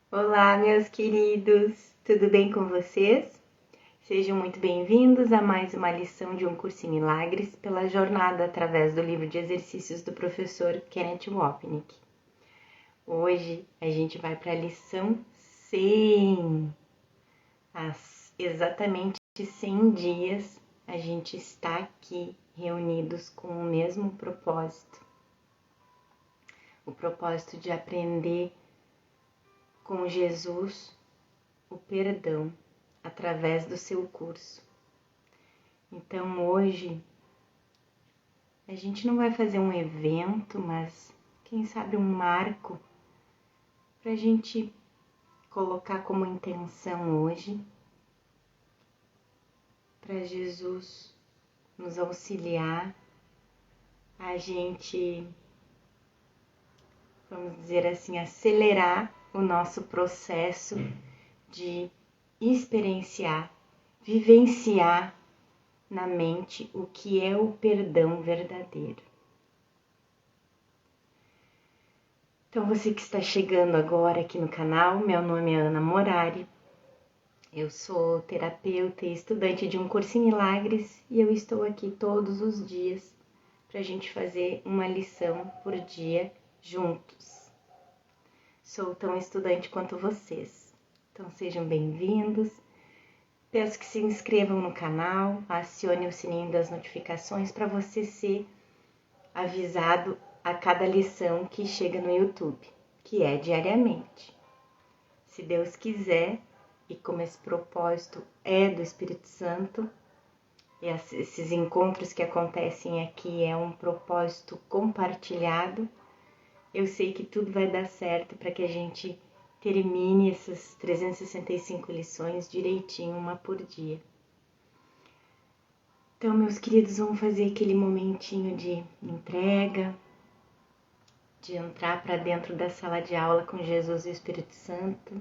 Olá, meus queridos, tudo bem com vocês? Sejam muito bem-vindos a mais uma lição de Um Curso em Milagres pela jornada através do livro de exercícios do professor Kenneth Wapnick. Hoje a gente vai para a lição 100. Há exatamente 100 dias a gente está aqui reunidos com o mesmo propósito. O propósito de aprender com Jesus o perdão através do seu curso. Então hoje a gente não vai fazer um evento, mas quem sabe um marco para a gente colocar como intenção hoje para Jesus nos auxiliar a gente, vamos dizer assim, acelerar o nosso processo de experienciar, vivenciar na mente o que é o perdão verdadeiro. Então, você que está chegando agora aqui no canal, meu nome é Ana Morari, eu sou terapeuta e estudante de Um Curso em Milagres e eu estou aqui todos os dias para a gente fazer uma lição por dia juntos. Sou tão estudante quanto vocês, então sejam bem-vindos. Peço que se inscrevam no canal, acione o sininho das notificações para você ser avisado a cada lição que chega no YouTube, que é diariamente. Se Deus quiser, e como esse propósito é do Espírito Santo, e esses encontros que acontecem aqui é um propósito compartilhado, eu sei que tudo vai dar certo para que a gente termine essas 365 lições direitinho, uma por dia. Então, meus queridos, vamos fazer aquele momentinho de entrega, de entrar para dentro da sala de aula com Jesus e o Espírito Santo,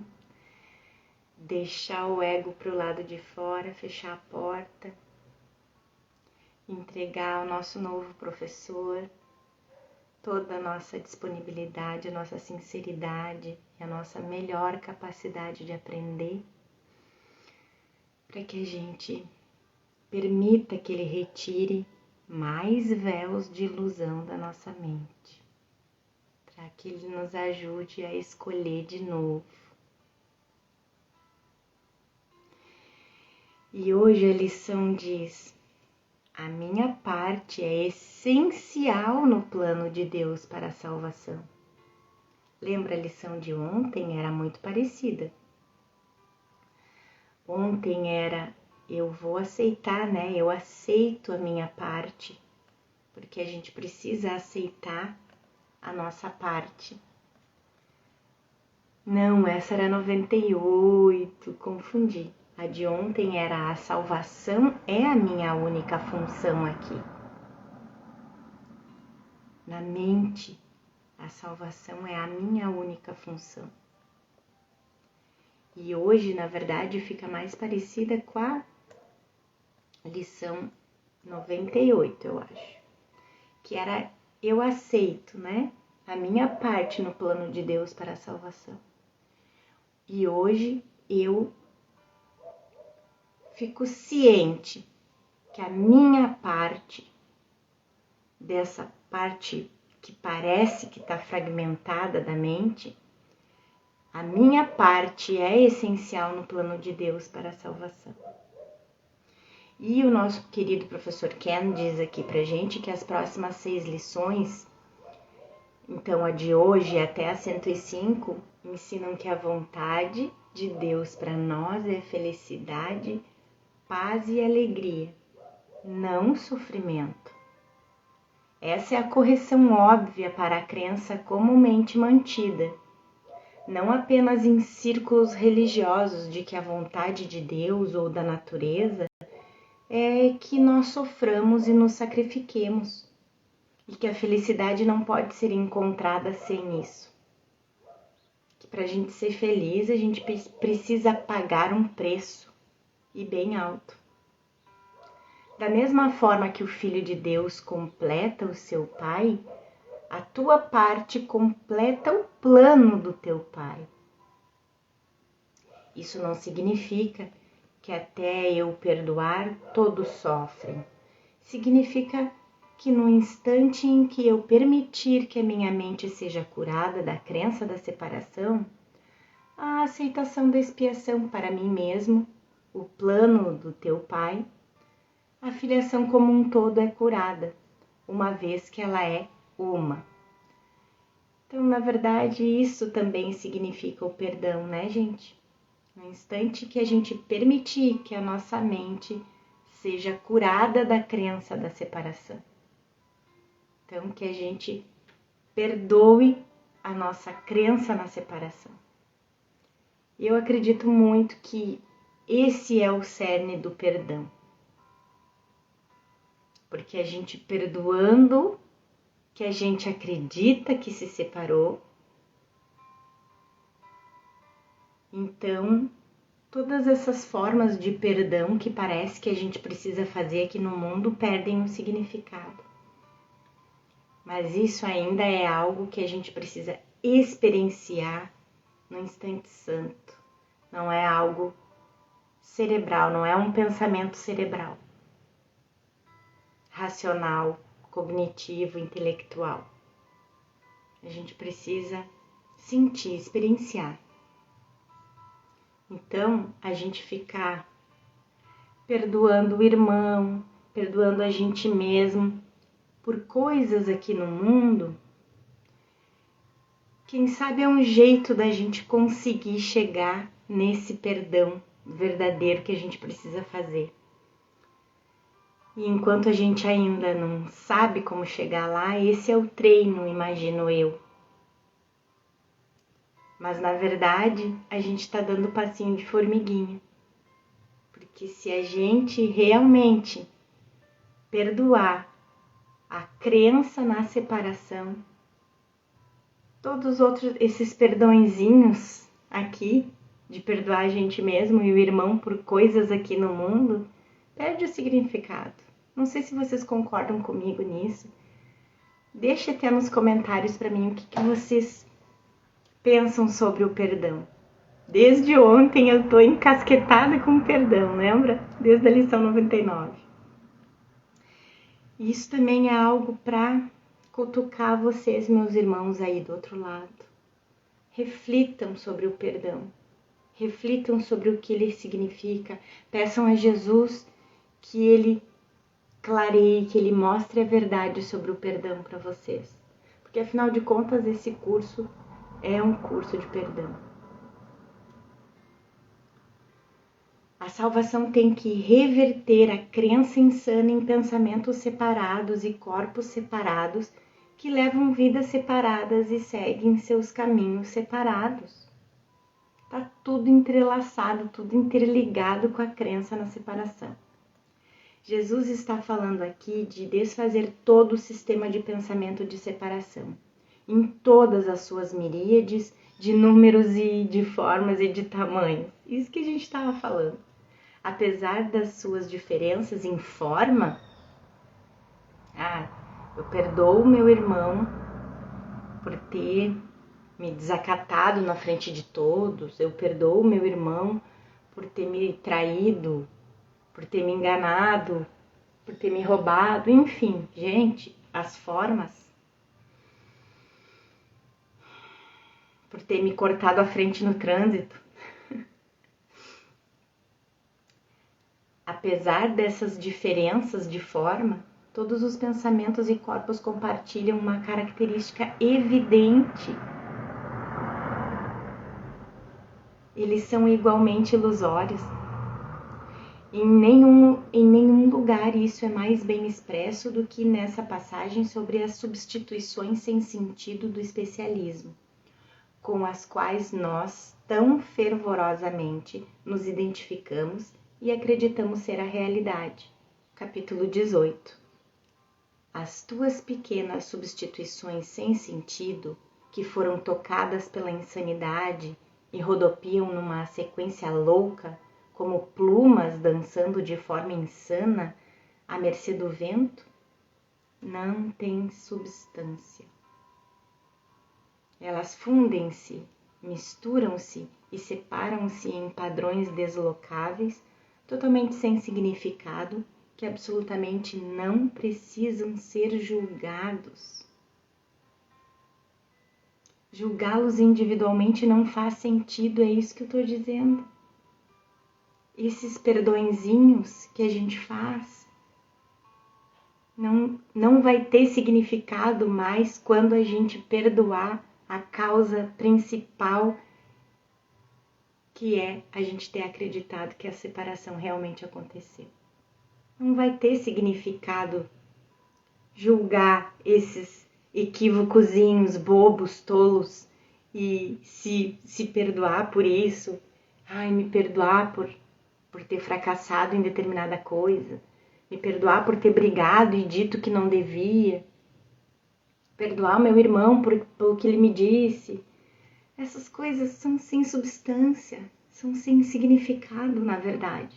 deixar o ego para o lado de fora, fechar a porta, entregar ao nosso novo professor toda a nossa disponibilidade, a nossa sinceridade e a nossa melhor capacidade de aprender, para que a gente permita que ele retire mais véus de ilusão da nossa mente, para que ele nos ajude a escolher de novo. E hoje a lição diz: a minha parte é essencial no plano de Deus para a salvação. Lembra a lição de ontem? Era muito parecida. Ontem era: eu vou aceitar, né? Eu aceito a minha parte, porque a gente precisa aceitar a nossa parte. Não, essa era 98, confundi. A de ontem era: a salvação é a minha única função aqui. Na mente, a salvação é a minha única função. E hoje, na verdade, fica mais parecida com a lição 98, eu acho. Que era: eu aceito, né? A minha parte no plano de Deus para a salvação. E hoje eu fico ciente que a minha parte, dessa parte que parece que está fragmentada da mente, a minha parte é essencial no plano de Deus para a salvação. E o nosso querido professor Ken diz aqui pra gente que as próximas 6 lições, então a de hoje até a 105, ensinam que a vontade de Deus para nós é felicidade, paz e alegria, não sofrimento. Essa é a correção óbvia para a crença comumente mantida, não apenas em círculos religiosos, de que a vontade de Deus ou da natureza é que nós soframos e nos sacrifiquemos, e que a felicidade não pode ser encontrada sem isso. Que para a gente ser feliz, a gente precisa pagar um preço, e bem alto. Da mesma forma que o Filho de Deus completa o seu Pai, a tua parte completa o plano do teu Pai. Isso não significa que até eu perdoar, todos sofrem. Significa que no instante em que eu permitir que a minha mente seja curada da crença da separação, a aceitação da expiação para mim mesmo, o plano do teu Pai, a filiação como um todo é curada, uma vez que ela é uma. Então, na verdade, isso também significa o perdão, né, gente? No instante que a gente permitir que a nossa mente seja curada da crença da separação. Então, que a gente perdoe a nossa crença na separação. Eu acredito muito que esse é o cerne do perdão. Porque a gente perdoando que a gente acredita que se separou, então todas essas formas de perdão que parece que a gente precisa fazer aqui no mundo perdem o significado. Mas isso ainda é algo que a gente precisa experienciar no instante santo. Não é algo cerebral, não é um pensamento cerebral, racional, cognitivo, intelectual. A gente precisa sentir, experienciar. Então, a gente ficar perdoando o irmão, perdoando a gente mesmo por coisas aqui no mundo, quem sabe é um jeito da gente conseguir chegar nesse perdão verdadeiro que a gente precisa fazer. E enquanto a gente ainda não sabe como chegar lá, esse é o treino, imagino eu. Mas na verdade, a gente está dando passinho de formiguinha. Porque se a gente realmente perdoar a crença na separação, todos os outros, esses perdõezinhos aqui, de perdoar a gente mesmo e o irmão por coisas aqui no mundo, perde o significado. Não sei se vocês concordam comigo nisso. Deixa até nos comentários para mim o que vocês pensam sobre o perdão. Desde ontem eu tô encasquetada com o perdão, lembra? Desde a lição 99. Isso também é algo para cutucar vocês, meus irmãos aí do outro lado. Reflitam sobre o perdão. Reflitam sobre o que ele significa. Peçam a Jesus que ele clareie, que ele mostre a verdade sobre o perdão para vocês. Porque afinal de contas esse curso é um curso de perdão. A salvação tem que reverter a crença insana em pensamentos separados e corpos separados que levam vidas separadas e seguem seus caminhos separados. Está tudo entrelaçado, tudo interligado com a crença na separação. Jesus está falando aqui de desfazer todo o sistema de pensamento de separação, em todas as suas miríades de números e de formas e de tamanhos. Isso que a gente estava falando. Apesar das suas diferenças em forma, eu perdoo meu irmão por ter me desacatado na frente de todos, eu perdoo meu irmão por ter me traído, por ter me enganado, por ter me roubado, enfim, gente, as formas, por ter me cortado a frente no trânsito. Apesar dessas diferenças de forma, todos os pensamentos e corpos compartilham uma característica evidente. Eles são igualmente ilusórios. Em nenhum lugar isso é mais bem expresso do que nessa passagem sobre as substituições sem sentido do especialismo, com as quais nós tão fervorosamente nos identificamos e acreditamos ser a realidade. Capítulo 18. As tuas pequenas substituições sem sentido, que foram tocadas pela insanidade e rodopiam numa sequência louca, como plumas dançando de forma insana à mercê do vento, não têm substância. Elas fundem-se, misturam-se e separam-se em padrões deslocáveis, totalmente sem significado, que absolutamente não precisam ser julgados. Julgá-los individualmente não faz sentido, é isso que eu estou dizendo. Esses perdõezinhos que a gente faz não vai ter significado mais quando a gente perdoar a causa principal, que é a gente ter acreditado que a separação realmente aconteceu. Não vai ter significado julgar esses equívocozinhos, bobos, tolos, e se perdoar por isso. Ai, me perdoar por ter fracassado em determinada coisa, me perdoar por ter brigado e dito que não devia, perdoar meu irmão pelo que ele me disse. Essas coisas são sem substância, são sem significado, na verdade.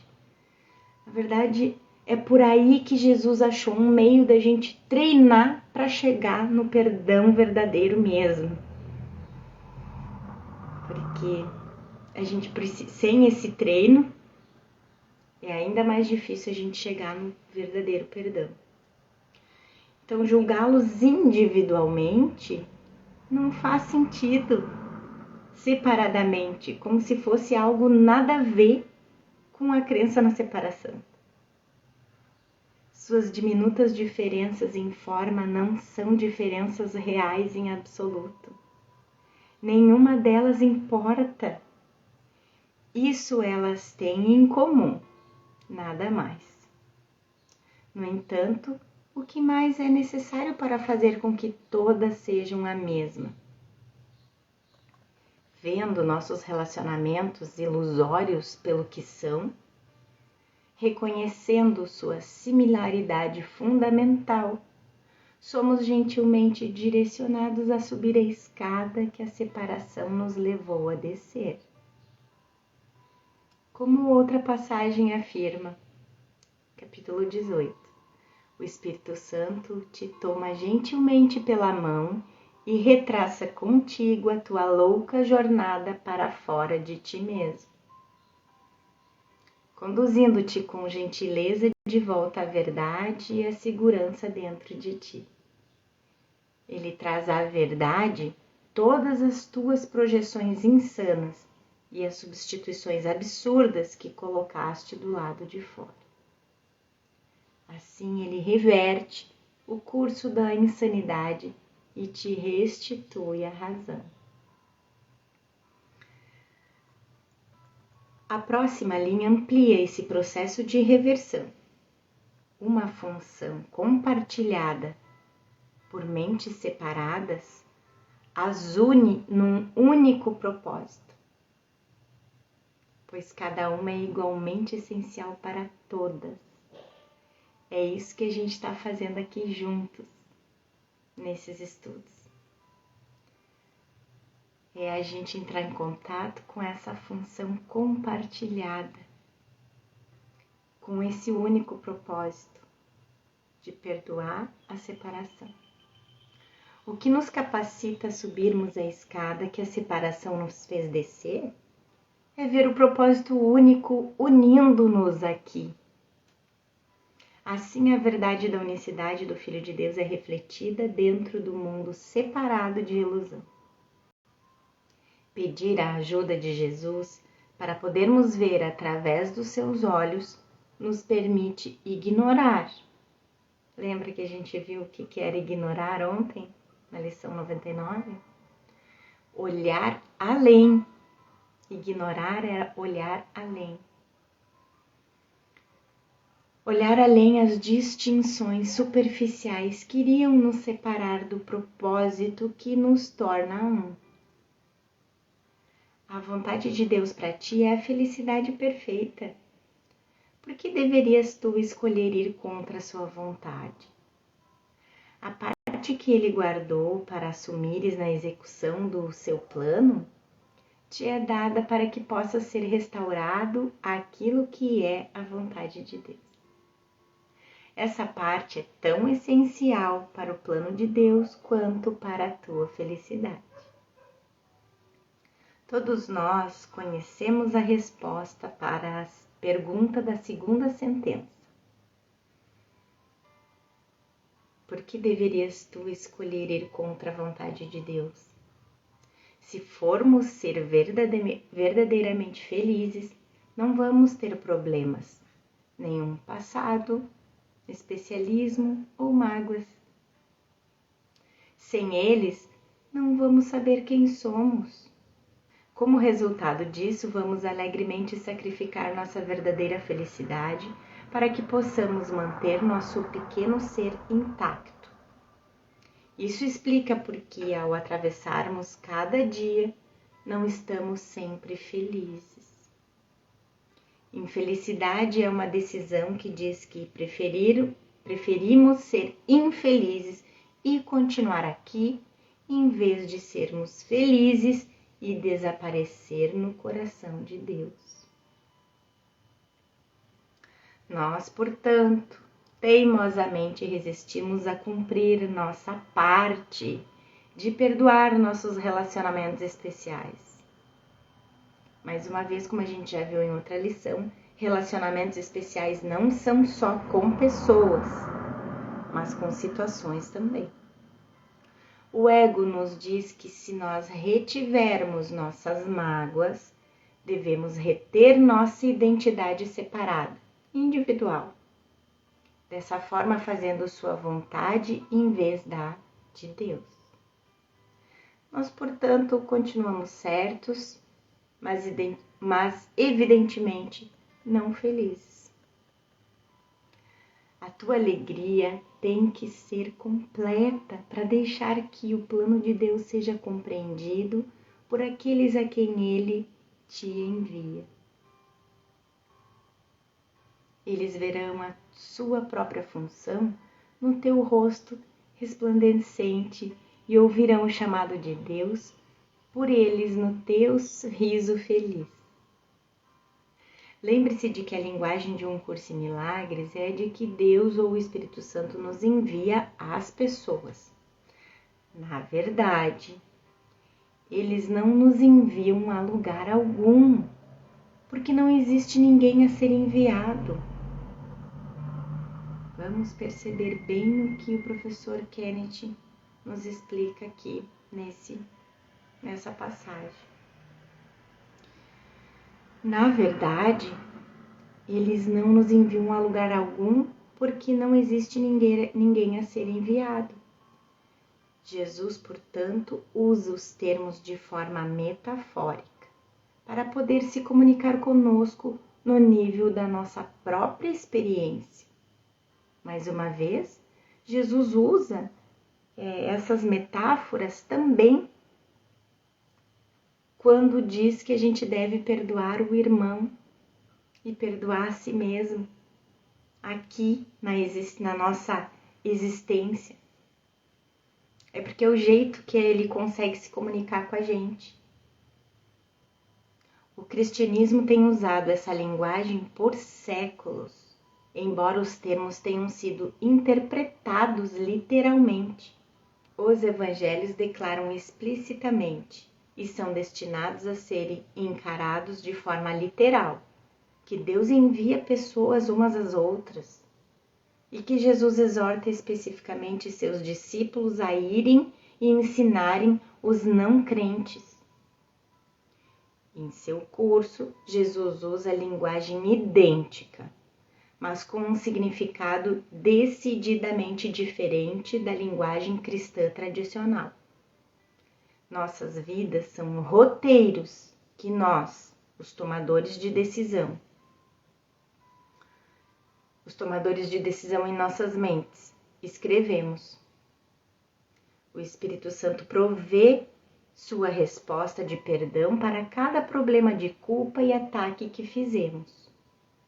Na verdade, é por aí que Jesus achou um meio da gente treinar para chegar no perdão verdadeiro mesmo. Porque a gente precisa, sem esse treino, é ainda mais difícil a gente chegar no verdadeiro perdão. Então, julgá-los individualmente não faz sentido. Separadamente, como se fosse algo nada a ver com a crença na separação. Suas diminutas diferenças em forma não são diferenças reais em absoluto. Nenhuma delas importa. Isso elas têm em comum, nada mais. No entanto, o que mais é necessário para fazer com que todas sejam a mesma? Vendo nossos relacionamentos ilusórios pelo que são, reconhecendo sua similaridade fundamental, somos gentilmente direcionados a subir a escada que a separação nos levou a descer. Como outra passagem afirma, capítulo 18, o Espírito Santo te toma gentilmente pela mão e retraça contigo a tua louca jornada para fora de ti mesmo, conduzindo-te com gentileza de volta à verdade e à segurança dentro de ti. Ele traz à verdade todas as tuas projeções insanas e as substituições absurdas que colocaste do lado de fora. Assim ele reverte o curso da insanidade e te restitui a razão. A próxima linha amplia esse processo de reversão. Uma função compartilhada por mentes separadas as une num único propósito, pois cada uma é igualmente essencial para todas. É isso que a gente está fazendo aqui juntos, nesses estudos. É a gente entrar em contato com essa função compartilhada, com esse único propósito de perdoar a separação. O que nos capacita a subirmos a escada que a separação nos fez descer é ver o propósito único unindo-nos aqui. Assim, a verdade da unicidade do Filho de Deus é refletida dentro do mundo separado de ilusão. Pedir a ajuda de Jesus para podermos ver através dos seus olhos nos permite ignorar. Lembra que a gente viu o que era ignorar ontem, na lição 99? Olhar além. Ignorar era olhar além. Olhar além as distinções superficiais que iriam nos separar do propósito que nos torna um. A vontade de Deus para ti é a felicidade perfeita. Por que deverias tu escolher ir contra a sua vontade? A parte que Ele guardou para assumires na execução do seu plano te é dada para que possa ser restaurado aquilo que é a vontade de Deus. Essa parte é tão essencial para o plano de Deus quanto para a tua felicidade. Todos nós conhecemos a resposta para a pergunta da segunda sentença. Por que deverias tu escolher ir contra a vontade de Deus? Se formos ser verdadeiramente felizes, não vamos ter problemas, nenhum passado, especialismo ou mágoas. Sem eles, não vamos saber quem somos. Como resultado disso, vamos alegremente sacrificar nossa verdadeira felicidade para que possamos manter nosso pequeno ser intacto. Isso explica por que, ao atravessarmos cada dia, não estamos sempre felizes. Infelicidade é uma decisão que diz que preferimos ser infelizes e continuar aqui, em vez de sermos felizes e desaparecer no coração de Deus. Nós, portanto, teimosamente resistimos a cumprir nossa parte de perdoar nossos relacionamentos especiais. Mais uma vez, como a gente já viu em outra lição, relacionamentos especiais não são só com pessoas, mas com situações também. O ego nos diz que se nós retivermos nossas mágoas, devemos reter nossa identidade separada, individual. Dessa forma, fazendo sua vontade em vez da de Deus. Nós, portanto, continuamos certos, mas evidentemente não felizes. A tua alegria tem que ser completa para deixar que o plano de Deus seja compreendido por aqueles a quem Ele te envia. Eles verão a sua própria função no teu rosto resplandecente e ouvirão o chamado de Deus por eles no teu riso feliz. Lembre-se de que a linguagem de um curso em milagres é de que Deus ou o Espírito Santo nos envia às pessoas. Na verdade, eles não nos enviam a lugar algum, porque não existe ninguém a ser enviado. Vamos perceber bem o que o professor Kenneth nos explica aqui nessa passagem. Na verdade, eles não nos enviam a lugar algum porque não existe ninguém a ser enviado. Jesus, portanto, usa os termos de forma metafórica para poder se comunicar conosco no nível da nossa própria experiência. Mais uma vez, Jesus usa essas metáforas também quando diz que a gente deve perdoar o irmão e perdoar a si mesmo aqui na nossa existência. É porque é o jeito que ele consegue se comunicar com a gente. O cristianismo tem usado essa linguagem por séculos, embora os termos tenham sido interpretados literalmente. Os evangelhos declaram explicitamente e são destinados a serem encarados de forma literal, que Deus envia pessoas umas às outras e que Jesus exorta especificamente seus discípulos a irem e ensinarem os não crentes. Em seu curso, Jesus usa linguagem idêntica, mas com um significado decididamente diferente da linguagem cristã tradicional. Nossas vidas são roteiros que nós, os tomadores de decisão em nossas mentes, escrevemos. O Espírito Santo provê sua resposta de perdão para cada problema de culpa e ataque que fizemos.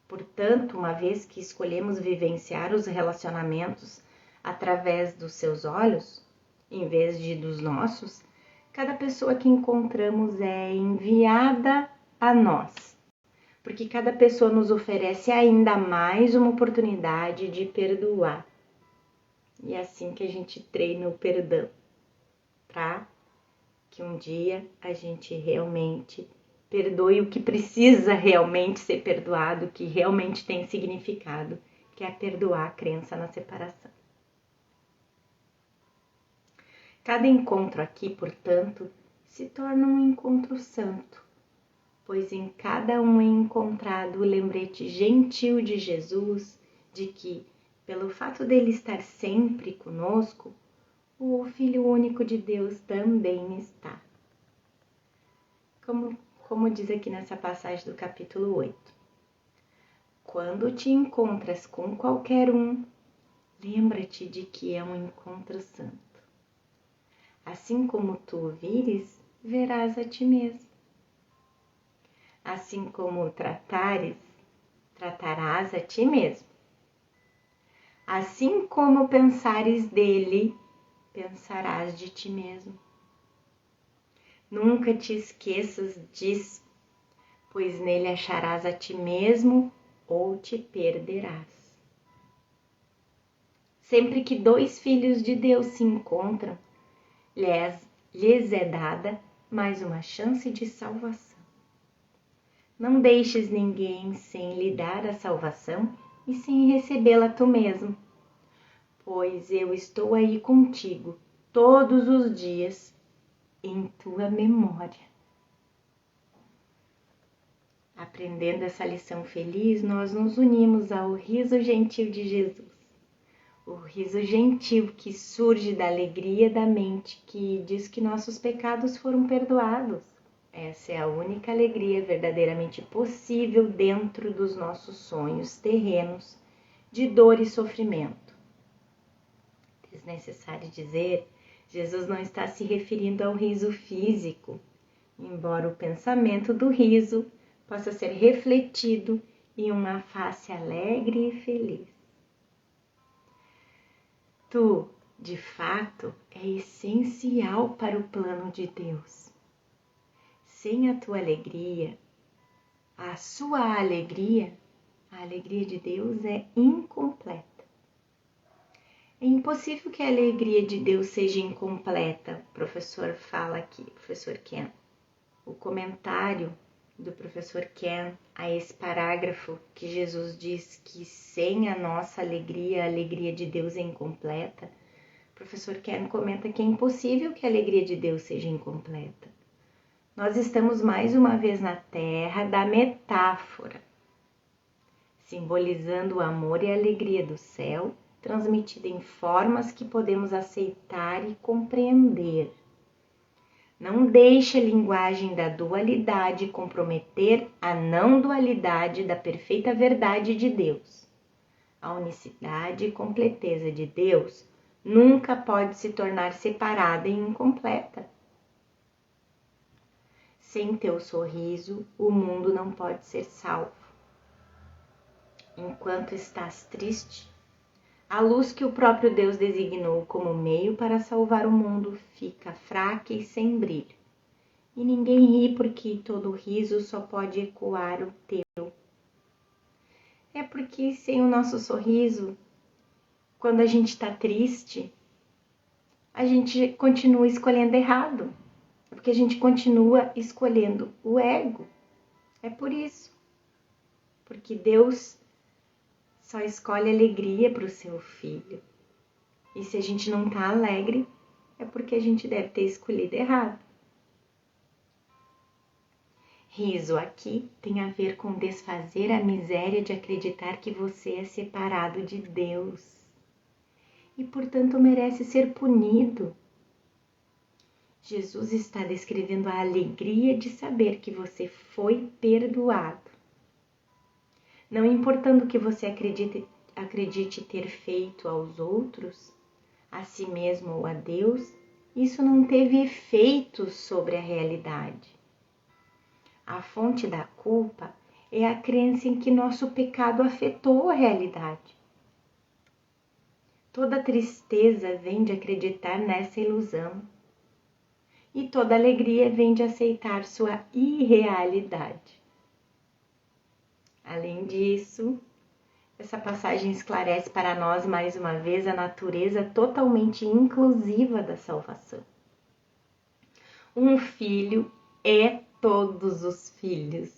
Portanto, uma vez que escolhemos vivenciar os relacionamentos através dos seus olhos, em vez de dos nossos, cada pessoa que encontramos é enviada a nós, porque cada pessoa nos oferece ainda mais uma oportunidade de perdoar. E é assim que a gente treina o perdão, para que um dia a gente realmente perdoe o que precisa realmente ser perdoado, o que realmente tem significado, que é perdoar a crença na separação. Cada encontro aqui, portanto, se torna um encontro santo, pois em cada um é encontrado o lembrete gentil de Jesus de que, pelo fato dele estar sempre conosco, o Filho único de Deus também está. Como diz aqui nessa passagem do capítulo 8. Quando te encontras com qualquer um, lembra-te de que é um encontro santo. Assim como tu o vires, verás a ti mesmo. Assim como o tratares, tratarás a ti mesmo. Assim como pensares dele, pensarás de ti mesmo. Nunca te esqueças disso, pois nele acharás a ti mesmo ou te perderás. Sempre que dois filhos de Deus se encontram, lhes é dada mais uma chance de salvação. Não deixes ninguém sem lhe dar a salvação e sem recebê-la tu mesmo, pois eu estou aí contigo todos os dias em tua memória. Aprendendo essa lição feliz, nós nos unimos ao riso gentil de Jesus. O riso gentil que surge da alegria da mente, que diz que nossos pecados foram perdoados. Essa é a única alegria verdadeiramente possível dentro dos nossos sonhos terrenos de dor e sofrimento. Desnecessário dizer, Jesus não está se referindo ao riso físico, embora o pensamento do riso possa ser refletido em uma face alegre e feliz. Tu, de fato, é essencial para o plano de Deus. Sem a tua alegria, a sua alegria, a alegria de Deus é incompleta. É impossível que a alegria de Deus seja incompleta, o professor fala aqui, professor Ken. O comentário do professor Ken a esse parágrafo que Jesus diz que sem a nossa alegria, a alegria de Deus é incompleta, o professor Ken comenta que é impossível que a alegria de Deus seja incompleta. Nós estamos mais uma vez na terra da metáfora, simbolizando o amor e a alegria do céu, transmitida em formas que podemos aceitar e compreender. Não deixe a linguagem da dualidade comprometer a não dualidade da perfeita verdade de Deus. A unicidade e completeza de Deus nunca pode se tornar separada e incompleta. Sem teu sorriso, o mundo não pode ser salvo. Enquanto estás triste, a luz que o próprio Deus designou como meio para salvar o mundo fica fraca e sem brilho. E ninguém ri porque todo riso só pode ecoar o teu. É porque sem o nosso sorriso, quando a gente está triste, a gente continua escolhendo errado. É porque a gente continua escolhendo o ego. É por isso. Porque Deus só escolhe alegria para o seu filho. E se a gente não está alegre, é porque a gente deve ter escolhido errado. Riso aqui tem a ver com desfazer a miséria de acreditar que você é separado de Deus e, portanto, merece ser punido. Jesus está descrevendo a alegria de saber que você foi perdoado. Não importando o que você acredite ter feito aos outros, a si mesmo ou a Deus, isso não teve efeito sobre a realidade. A fonte da culpa é a crença em que nosso pecado afetou a realidade. Toda tristeza vem de acreditar nessa ilusão. E toda alegria vem de aceitar sua irrealidade. Além disso, essa passagem esclarece para nós mais uma vez a natureza totalmente inclusiva da salvação. Um filho é todos os filhos.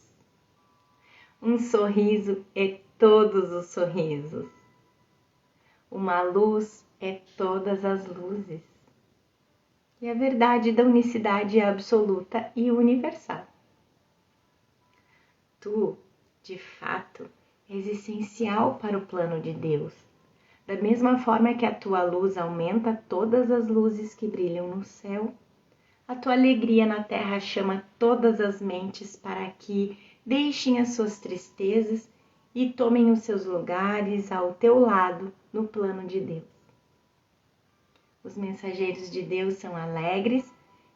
Um sorriso é todos os sorrisos. Uma luz é todas as luzes. E a verdade da unicidade é absoluta e universal. Tu, de fato, és essencial para o plano de Deus. Da mesma forma que a tua luz aumenta todas as luzes que brilham no céu, a tua alegria na terra chama todas as mentes para que deixem as suas tristezas e tomem os seus lugares ao teu lado no plano de Deus. Os mensageiros de Deus são alegres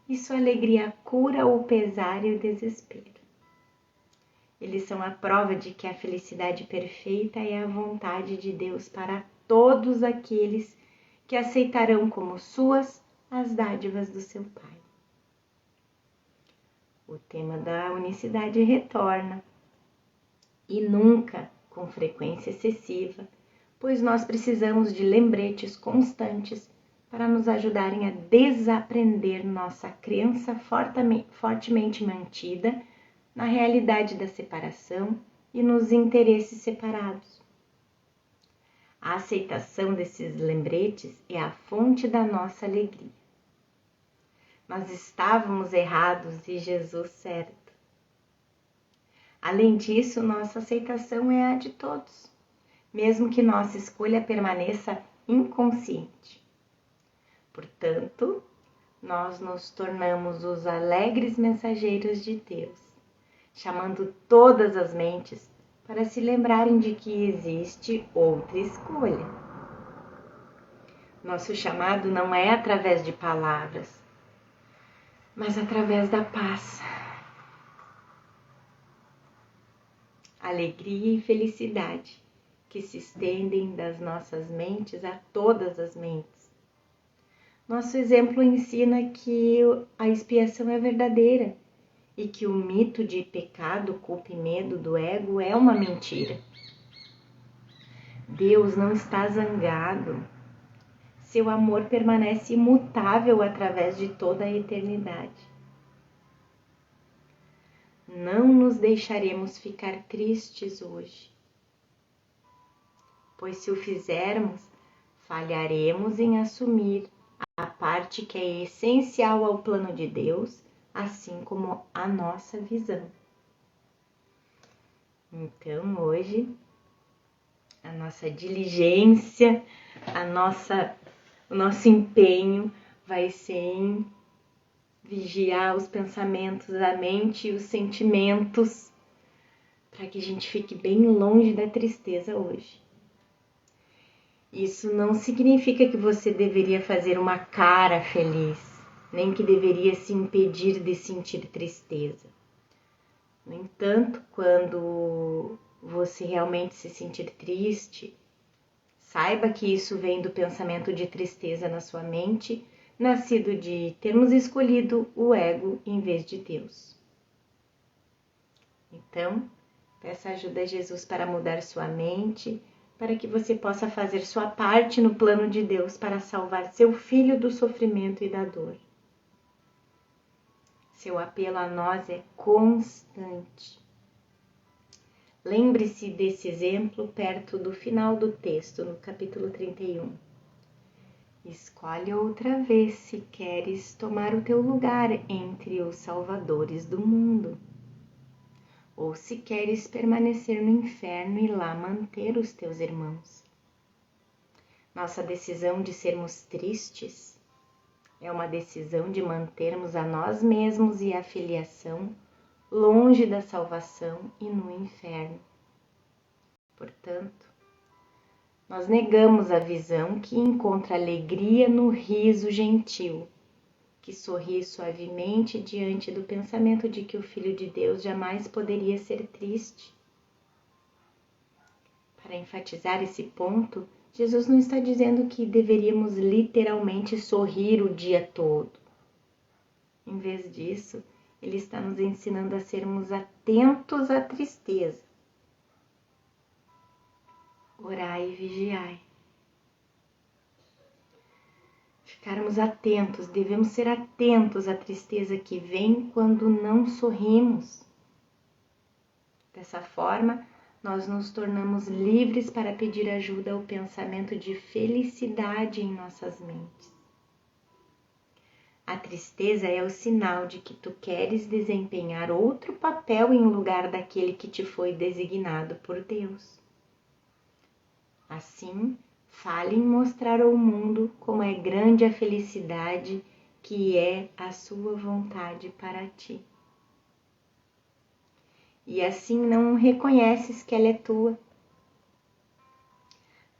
e sua alegria cura o pesar e o desespero. Eles são a prova de que a felicidade perfeita é a vontade de Deus para todos aqueles que aceitarão como suas as dádivas do seu Pai. O tema da unicidade retorna, e nunca com frequência excessiva, pois nós precisamos de lembretes constantes para nos ajudarem a desaprender nossa crença fortemente mantida na realidade da separação e nos interesses separados. A aceitação desses lembretes é a fonte da nossa alegria. Nós estávamos errados e Jesus certo. Além disso, nossa aceitação é a de todos, mesmo que nossa escolha permaneça inconsciente. Portanto, nós nos tornamos os alegres mensageiros de Deus, chamando todas as mentes para se lembrarem de que existe outra escolha. Nosso chamado não é através de palavras, mas através da paz, alegria e felicidade que se estendem das nossas mentes a todas as mentes. Nosso exemplo ensina que a expiação é verdadeira e que o mito de pecado, culpa e medo do ego é uma mentira. Deus não está zangado. Seu amor permanece imutável através de toda a eternidade. Não nos deixaremos ficar tristes hoje, pois se o fizermos, falharemos em assumir a parte que é essencial ao plano de Deus, assim como a nossa visão. Então, hoje, a nossa diligência, o nosso empenho vai ser em vigiar os pensamentos, a mente e os sentimentos, para que a gente fique bem longe da tristeza hoje. Isso não significa que você deveria fazer uma cara feliz, nem que deveria se impedir de sentir tristeza. No entanto, quando você realmente se sentir triste, saiba que isso vem do pensamento de tristeza na sua mente, nascido de termos escolhido o ego em vez de Deus. Então, peça ajuda a Jesus para mudar sua mente, para que você possa fazer sua parte no plano de Deus para salvar seu filho do sofrimento e da dor. Seu apelo a nós é constante. Lembre-se desse exemplo perto do final do texto, no capítulo 31. Escolhe outra vez se queres tomar o teu lugar entre os salvadores do mundo, ou se queres permanecer no inferno e lá manter os teus irmãos. Nossa decisão de sermos tristes é uma decisão de mantermos a nós mesmos e a filiação longe da salvação e no inferno. Portanto, nós negamos a visão que encontra alegria no riso gentil, que sorri suavemente diante do pensamento de que o Filho de Deus jamais poderia ser triste. Para enfatizar esse ponto, Jesus não está dizendo que deveríamos literalmente sorrir o dia todo. Em vez disso, ele está nos ensinando a sermos atentos à tristeza. Orai e vigiai. ficarmos atentos, devemos ser atentos à tristeza que vem quando não sorrimos. Dessa forma, nós nos tornamos livres para pedir ajuda ao pensamento de felicidade em nossas mentes. A tristeza é o sinal de que tu queres desempenhar outro papel em lugar daquele que te foi designado por Deus. Assim, fale em mostrar ao mundo como é grande a felicidade que é a sua vontade para ti. E assim não reconheces que ela é tua.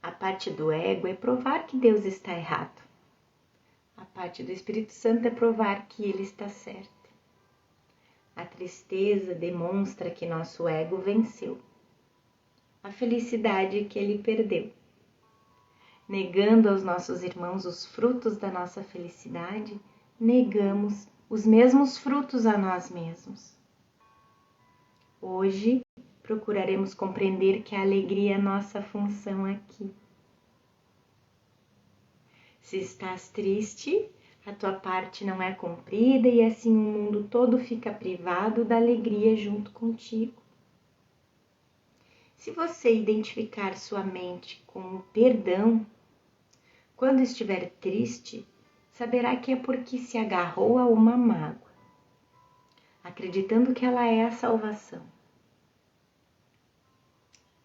A parte do ego é provar que Deus está errado. A parte do Espírito Santo é provar que ele está certo. A tristeza demonstra que nosso ego venceu. A felicidade que ele perdeu. Negando aos nossos irmãos os frutos da nossa felicidade, negamos os mesmos frutos a nós mesmos. Hoje, procuraremos compreender que a alegria é nossa função aqui. Se estás triste, a tua parte não é cumprida e assim o mundo todo fica privado da alegria junto contigo. Se você identificar sua mente com o perdão, quando estiver triste, saberá que é porque se agarrou a uma mágoa, acreditando que ela é a salvação.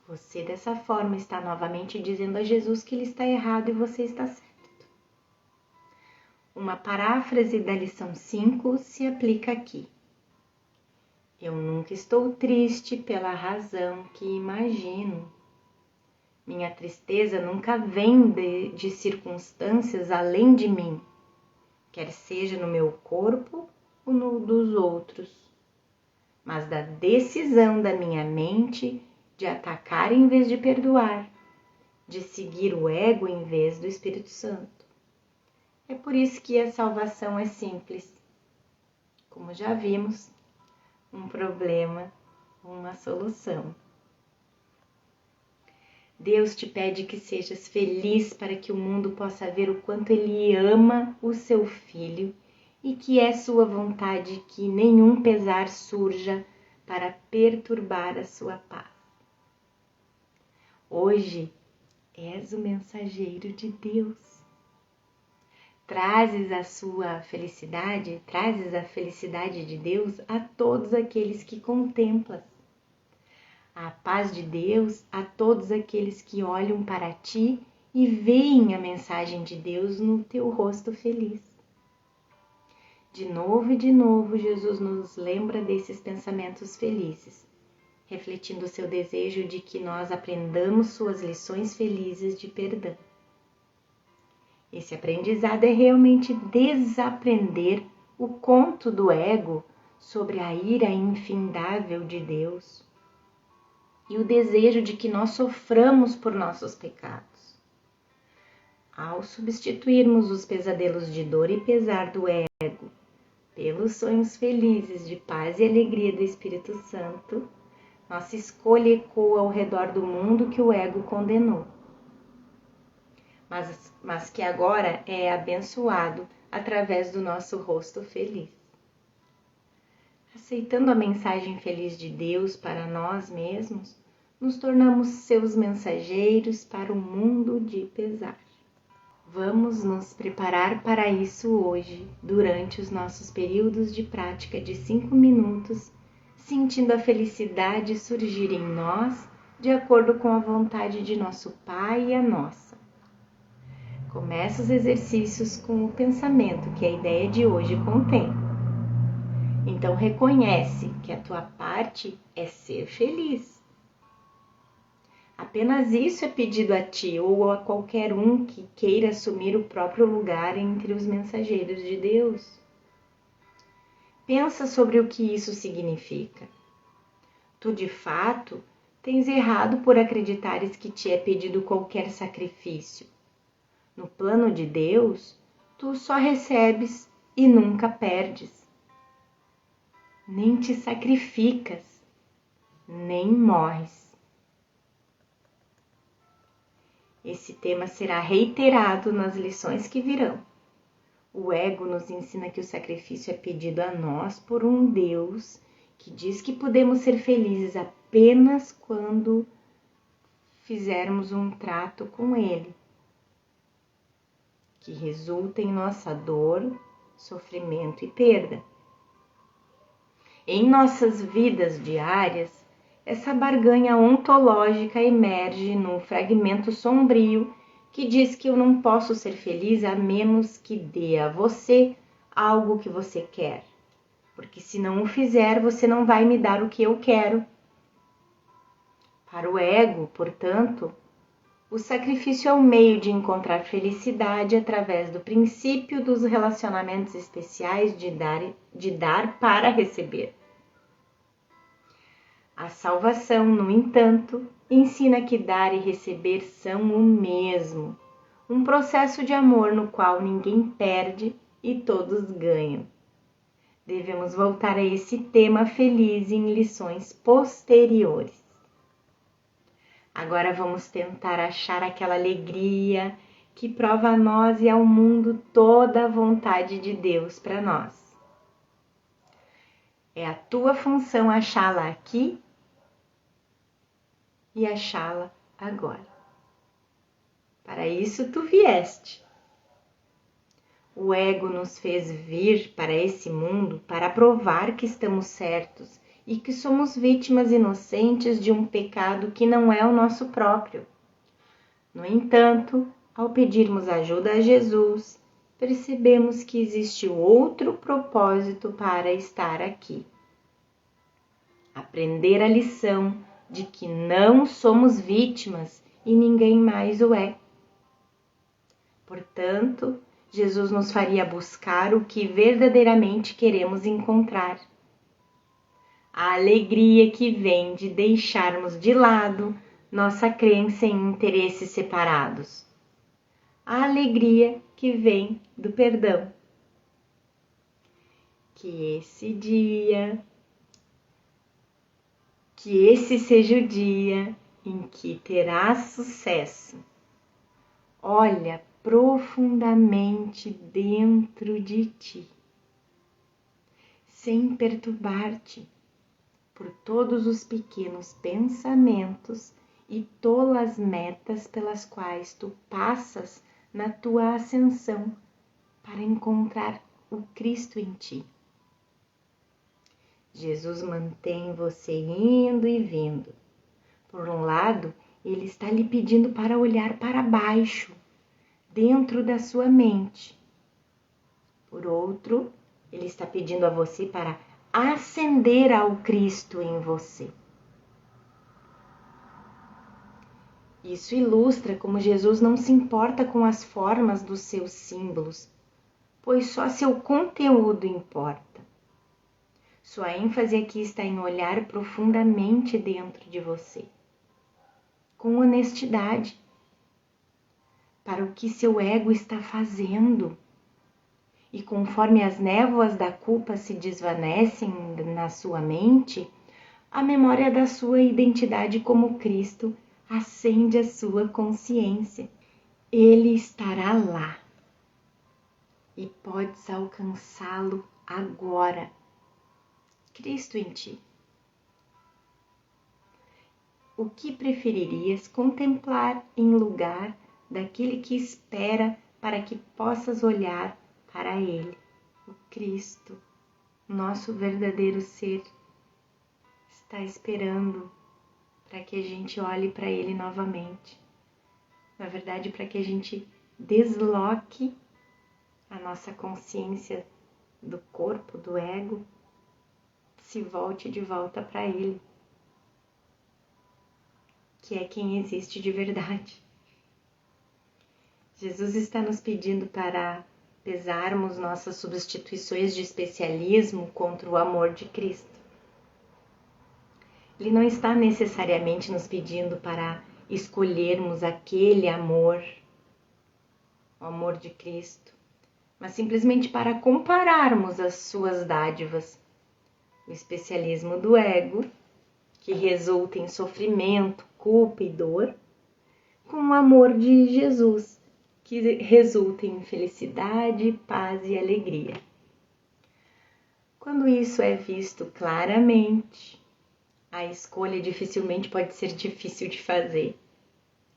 Você, dessa forma, está novamente dizendo a Jesus que ele está errado e você está certo. Uma paráfrase da lição 5 se aplica aqui. Eu nunca estou triste pela razão que imagino. Minha tristeza nunca vem de circunstâncias além de mim, quer seja no meu corpo ou no dos outros, mas da decisão da minha mente de atacar em vez de perdoar, de seguir o ego em vez do Espírito Santo. É por isso que a salvação é simples. Como já vimos, um problema, uma solução. Deus te pede que sejas feliz para que o mundo possa ver o quanto Ele ama o seu filho e que é sua vontade que nenhum pesar surja para perturbar a sua paz. Hoje és o mensageiro de Deus. Trazes a felicidade de Deus a todos aqueles que contemplas. A paz de Deus a todos aqueles que olham para ti e veem a mensagem de Deus no teu rosto feliz. De novo e de novo, Jesus nos lembra desses pensamentos felizes, refletindo o seu desejo de que nós aprendamos suas lições felizes de perdão. Esse aprendizado é realmente desaprender o conto do ego sobre a ira infindável de Deus e o desejo de que nós soframos por nossos pecados. Ao substituirmos os pesadelos de dor e pesar do ego pelos sonhos felizes de paz e alegria do Espírito Santo, nossa escolha ecoa ao redor do mundo que o ego condenou, mas que agora é abençoado através do nosso rosto feliz. Aceitando a mensagem feliz de Deus para nós mesmos, nos tornamos seus mensageiros para o mundo de pesar. Vamos nos preparar para isso hoje, durante os nossos períodos de prática de 5 minutos, sentindo a felicidade surgir em nós de acordo com a vontade de nosso Pai e a nossa. Começa os exercícios com o pensamento que a ideia de hoje contém. Então reconhece que a tua parte é ser feliz. Apenas isso é pedido a ti ou a qualquer um que queira assumir o próprio lugar entre os mensageiros de Deus. Pensa sobre o que isso significa. Tu, de fato, tens errado por acreditares que te é pedido qualquer sacrifício. No plano de Deus, tu só recebes e nunca perdes. Nem te sacrificas, nem morres. Esse tema será reiterado nas lições que virão. O ego nos ensina que o sacrifício é pedido a nós por um Deus que diz que podemos ser felizes apenas quando fizermos um trato com Ele, que resulta em nossa dor, sofrimento e perda. Em nossas vidas diárias, essa barganha ontológica emerge num fragmento sombrio que diz que eu não posso ser feliz a menos que dê a você algo que você quer, porque se não o fizer, você não vai me dar o que eu quero. Para o ego, portanto, o sacrifício é o meio de encontrar felicidade através do princípio dos relacionamentos especiais de dar para receber. A salvação, no entanto, ensina que dar e receber são o mesmo, um processo de amor no qual ninguém perde e todos ganham. Devemos voltar a esse tema feliz em lições posteriores. Agora vamos tentar achar aquela alegria que prova a nós e ao mundo toda a vontade de Deus para nós. É a tua função achá-la aqui e achá-la agora. Para isso tu vieste. O ego nos fez vir para esse mundo para provar que estamos certos e que somos vítimas inocentes de um pecado que não é o nosso próprio. No entanto, ao pedirmos ajuda a Jesus, percebemos que existe outro propósito para estar aqui. Aprender a lição de que não somos vítimas e ninguém mais o é. Portanto, Jesus nos faria buscar o que verdadeiramente queremos encontrar. A alegria que vem de deixarmos de lado nossa crença em interesses separados. A alegria que vem do perdão. Que esse seja o dia em que terás sucesso. Olha profundamente dentro de ti, sem perturbar-te por todos os pequenos pensamentos e tolas metas pelas quais tu passas na tua ascensão para encontrar o Cristo em ti. Jesus mantém você indo e vindo. Por um lado, ele está lhe pedindo para olhar para baixo, dentro da sua mente. Por outro, ele está pedindo a você para ascender ao Cristo em você. Isso ilustra como Jesus não se importa com as formas dos seus símbolos, pois só seu conteúdo importa. Sua ênfase aqui está em olhar profundamente dentro de você, com honestidade, para o que seu ego está fazendo. E conforme as névoas da culpa se desvanecem na sua mente, a memória da sua identidade como Cristo acende a sua consciência. Ele estará lá e podes alcançá-lo agora. Cristo em ti. O que preferirias contemplar em lugar daquele que espera para que possas olhar para Ele, o Cristo, nosso verdadeiro ser, está esperando para que a gente olhe para Ele novamente. Na verdade, para que a gente desloque a nossa consciência do corpo, do ego, se volte de volta para Ele, que é quem existe de verdade. Jesus está nos pedindo para pesarmos nossas substituições de especialismo contra o amor de Cristo. Ele não está necessariamente nos pedindo para escolhermos aquele amor, o amor de Cristo, mas simplesmente para compararmos as suas dádivas. O especialismo do ego, que resulta em sofrimento, culpa e dor, com o amor de Jesus, que resultem em felicidade, paz e alegria. Quando isso é visto claramente, a escolha dificilmente pode ser difícil de fazer,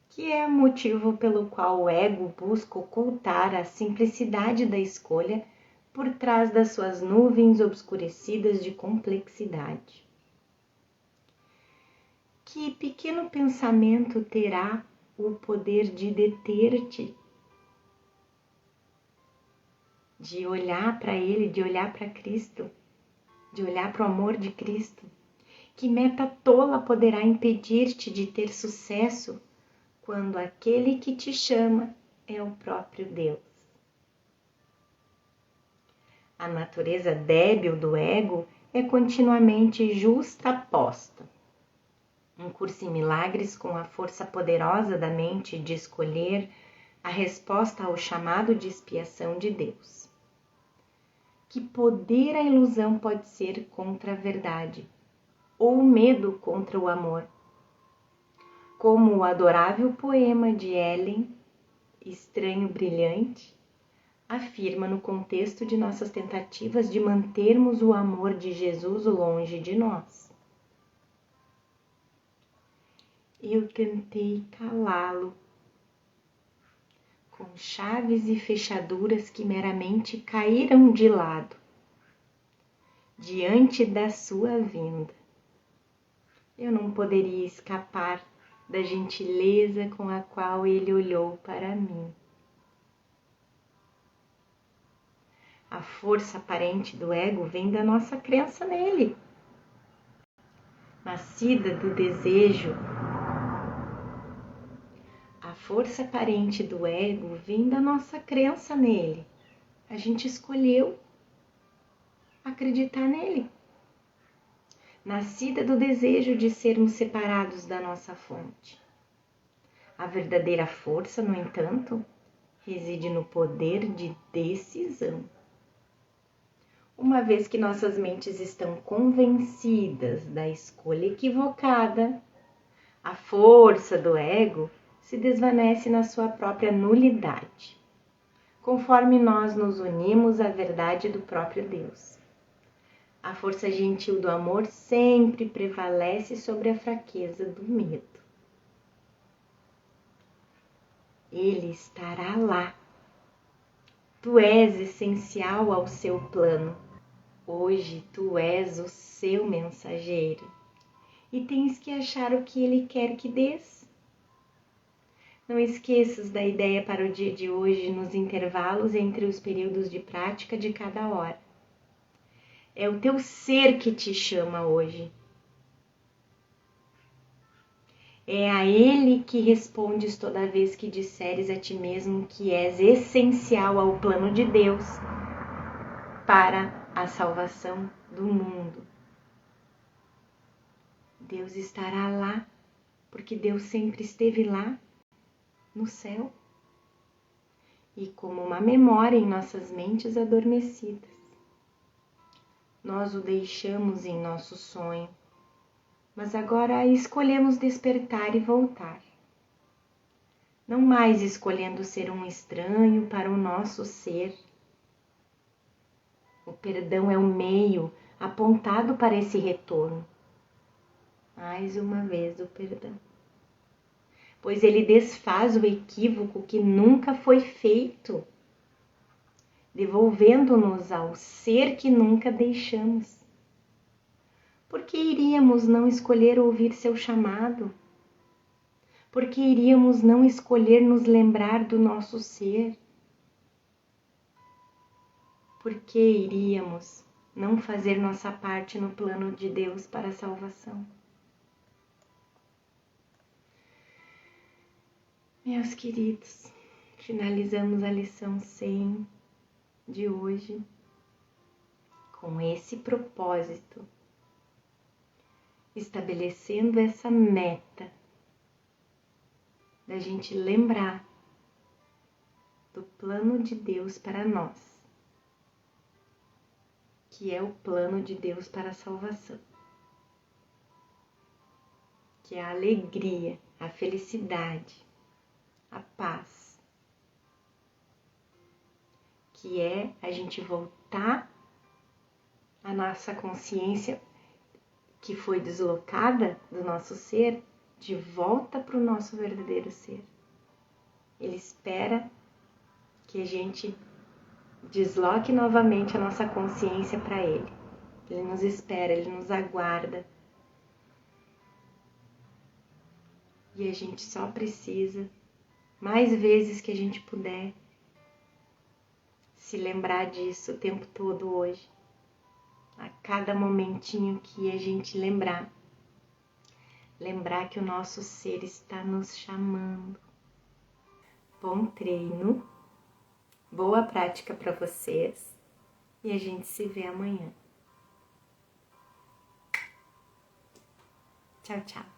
que é o motivo pelo qual o ego busca ocultar a simplicidade da escolha por trás das suas nuvens obscurecidas de complexidade. Que pequeno pensamento terá o poder de deter-te, de olhar para Ele, de olhar para Cristo, de olhar para o amor de Cristo? Que meta tola poderá impedir-te de ter sucesso quando aquele que te chama é o próprio Deus? A natureza débil do ego é continuamente justaposta. Um curso em milagres com a força poderosa da mente de escolher a resposta ao chamado de expiação de Deus. Que poder a ilusão pode ser contra a verdade, ou o medo contra o amor? Como o adorável poema de Ellen, Estranho Brilhante, afirma no contexto de nossas tentativas de mantermos o amor de Jesus longe de nós. Eu tentei calá-lo com chaves e fechaduras que meramente caíram de lado diante da sua vinda. Eu não poderia escapar da gentileza com a qual ele olhou para mim. A força aparente do ego vem da nossa crença nele, nascida do desejo. A força aparente do ego vem da nossa crença nele. A gente escolheu acreditar nele. Nascida do desejo de sermos separados da nossa fonte. A verdadeira força, no entanto, reside no poder de decisão. Uma vez que nossas mentes estão convencidas da escolha equivocada, a força do ego se desvanece na sua própria nulidade, conforme nós nos unimos à verdade do próprio Deus. A força gentil do amor sempre prevalece sobre a fraqueza do medo. Ele estará lá. Tu és essencial ao seu plano. Hoje tu és o seu mensageiro e tens que achar o que ele quer que dês. Não esqueças da ideia para o dia de hoje nos intervalos entre os períodos de prática de cada hora. É o teu ser que te chama hoje. É a ele que respondes toda vez que disseres a ti mesmo que és essencial ao plano de Deus para a salvação do mundo. Deus estará lá, porque Deus sempre esteve lá, no céu, e como uma memória em nossas mentes adormecidas. Nós o deixamos em nosso sonho, mas agora escolhemos despertar e voltar. Não mais escolhendo ser um estranho para o nosso ser. O perdão é o meio apontado para esse retorno. Mais uma vez o perdão. Pois ele desfaz o equívoco que nunca foi feito, devolvendo-nos ao ser que nunca deixamos. Por que iríamos não escolher ouvir seu chamado? Por que iríamos não escolher nos lembrar do nosso ser? Por que iríamos não fazer nossa parte no plano de Deus para a salvação? Meus queridos, finalizamos a lição 100 de hoje com esse propósito, estabelecendo essa meta da gente lembrar do plano de Deus para nós, que é o plano de Deus para a salvação, que é a alegria, a felicidade, a paz, que é a gente voltar a nossa consciência que foi deslocada do nosso ser de volta para o nosso verdadeiro ser. Ele espera que a gente desloque novamente a nossa consciência para ele. Ele nos espera, ele nos aguarda. E a gente só precisa, mais vezes que a gente puder, se lembrar disso o tempo todo hoje. A cada momentinho que a gente lembrar que o nosso ser está nos chamando. Bom treino, boa prática para vocês e a gente se vê amanhã. Tchau, tchau.